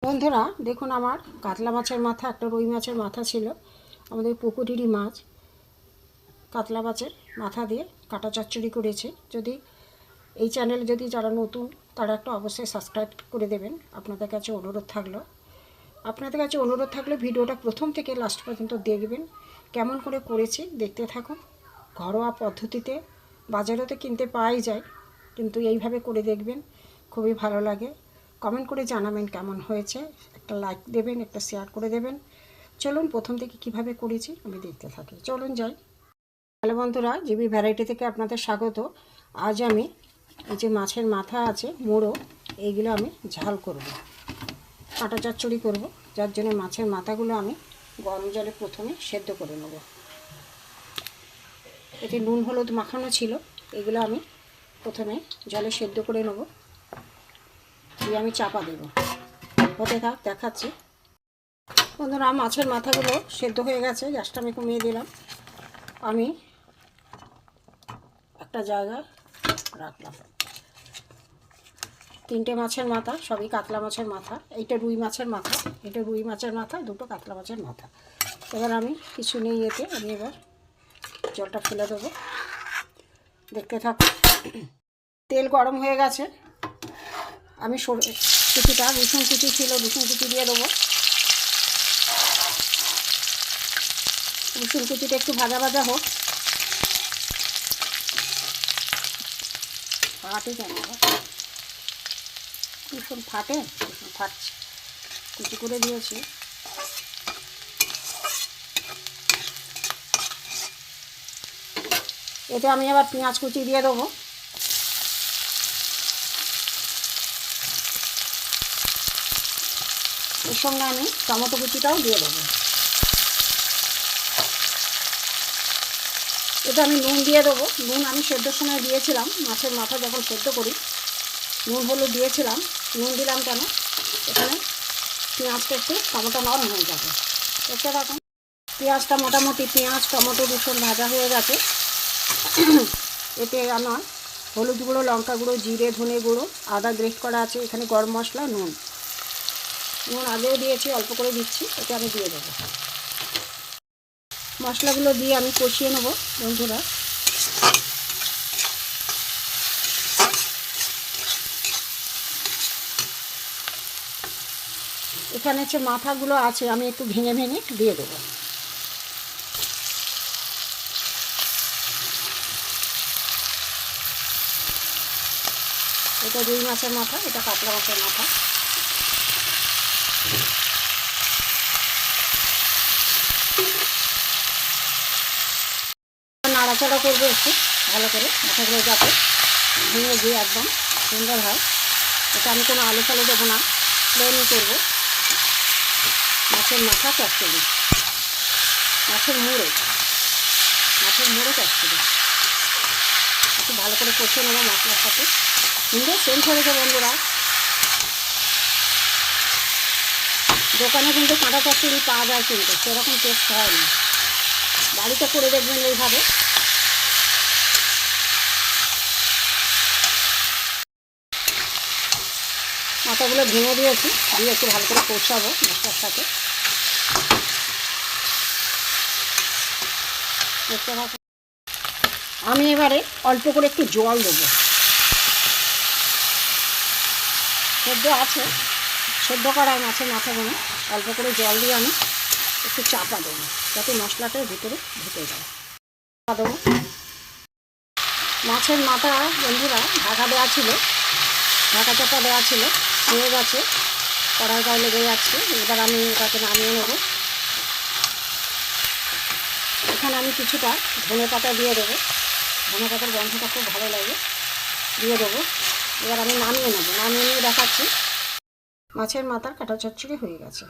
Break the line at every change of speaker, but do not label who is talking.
বন্ধুরা দেখুন, আমার কাতলা মাছের মাথা, একটা রুই মাছের মাথা ছিল, আমাদের পুকুরেরই মাছ। কাতলা মাছের মাথা দিয়ে কাটা চচ্চড়ি করেছি। যদি এই চ্যানেল যদি যারা নতুন তারা একটা অবশ্যই সাবস্ক্রাইব করে দেবেন। আপনাদের কাছে অনুরোধ থাকলে ভিডিওটা প্রথম থেকে লাস্ট পর্যন্ত দেখবেন। কেমন করে করেছি দেখতে থাকুন। ঘরোয়া পদ্ধতিতে বাজারেও তো কিনতে পাওয়াই যায়, কিন্তু এইভাবে করে দেখবেন, খুবই ভালো লাগে। কমেন্ট করে জানাবেন কেমন হয়েছে, একটা লাইক দেবেন, একটা শেয়ার করে দেবেন। চলুন প্রথম থেকে কিভাবে করেছি আমি দেখতে থাকি, চলুন যাই। হ্যালো বন্ধুরা, জিবি ভ্যারাইটি থেকে আপনাদের স্বাগত। আজ আমি এই যে মাছের মাথা আছে, মুড়ো, এইগুলো আমি ঝাল করব, কাঁটা চচ্চড়ি করব। যার জন্য মাছের মাথাগুলো আমি গরম জলে প্রথমে সেদ্ধ করে নেব। এতে নুন হলুদ মাখানো ছিল, এগুলো আমি প্রথমে জলে সেদ্ধ করে নেব, দিয়ে আমি চাপা দেব। হতে থাক, দেখাচ্ছি। বন্ধুরা, মাছের মাথাগুলো সেদ্ধ হয়ে গেছে, গ্যাসটা আমি কমিয়ে দিলাম। আমি একটা জায়গায় রাখলাম। তিনটে মাছের মাথা, সবই কাতলা মাছের মাথা। এইটা রুই মাছের মাথা, এটা রুই মাছের মাথা, দুটো কাতলা মাছের মাথা। এবার আমি কিছু নেই এতে, আমি এবার জলটা ফেলে দেবো। দেখতে থাকো। তেল গরম হয়ে গেছে, আমি কুচিটা, রসুন কুচি ছিল, রসুন কুচি দিয়ে দেবো। রসুন কুচিটা একটু ভাজা ভাজা হোক। ফাটে কেন রসুন? ফাটে, রসুন ফাটছে, কুচি করে দিয়েছি। এতে আমি আবার পেঁয়াজ কুচি দিয়ে দেবো। এর সঙ্গে আমি টমেটো কুচিটাও দিয়ে দেবো। এটা আমি নুন দিয়ে দেবো। নুন আমি সেদ্ধর সময় দিয়েছিলাম, মাছের মাথা যখন সেদ্ধ করি নুন হলুদ দিয়েছিলাম। নুন দিলাম কেন, এখানে পেঁয়াজটা একটু টমেটো নরম হয়ে যাবে। দেখতে থাকুন। পেঁয়াজটা মোটামুটি পেঁয়াজ টমেটো রসুন ভাজা হয়ে গেছে। এতে আমার হলুদ গুঁড়ো, লঙ্কা গুঁড়ো, জিরে, ধনে গুঁড়ো, আদা গ্রেট করা আছে, এখানে গরম মশলা, নুন আগেও দিয়েছি, অল্প করে দিচ্ছি, এটা আমি দিয়ে দেবো। মশলাগুলো দিয়ে আমি কষিয়ে নেব বন্ধুরা। এখানে যে মাথাগুলো আছে আমি একটু ভেঙে ভেঙে দিয়ে দেবো। এটা রুই মাছের মাথা, এটা কাতলা মাছের মাথা। নাড়াচাড়া করবো একটু ভালো করে, মাথাগুলো যাতে ভেঙে দিয়ে একদম সুন্দর হয়। এটা আমি কোনো আলু ফালু দেবো না, প্লেনই করবো। মাছের মাথা চচ্চড়ি, মাছের মুড়ো চচ্চড়ি। একটু ভালো করে কষে নেবো মশলার সাথে। সুন্দর সেন্ট হয়েছে বন্ধুরা। দোকানে কিন্তু কাঁটা চচ্চড়ি পাওয়া যায়, কিন্তু সেরকম টেস্ট হয় না। বাড়িতে করে দেখবেন এইভাবে। মাথাগুলো ভেঙে দিয়েছি, দিয়ে একটু ভালো করে কষাবো মশলার সাথে। দেখতে থাকুন। আমি এবারে অল্প করে একটু জল দেবো। সেদ্ধ করায় মাছের মাথাগুলো, অল্প করে জল দিয়ে আমি একটু চাপা দেবো, যাতে মশলাটার ভিতরে ঢুকে যায়। দেবো। মাছের মাথা বন্ধুরা ঢাকা দেওয়া ছিল, ঢাকা চাপা দেওয়া ছিল, হয়ে গেছে, কড়াই গায়ে লেগে যাচ্ছে। এবার আমি এটাকে নামিয়ে নেব। এখানে আমি কিছুটা ধনে পাতা দিয়ে দেবো, ধনে পাতার গন্ধটা খুব ভালো লাগে, দিয়ে দেবো। এবার আমি নামিয়ে নেবো, নামিয়ে নিয়ে দেখাচ্ছি। মাছের মাথার কাঁটা চচ্চড়ি হয়ে গেছে।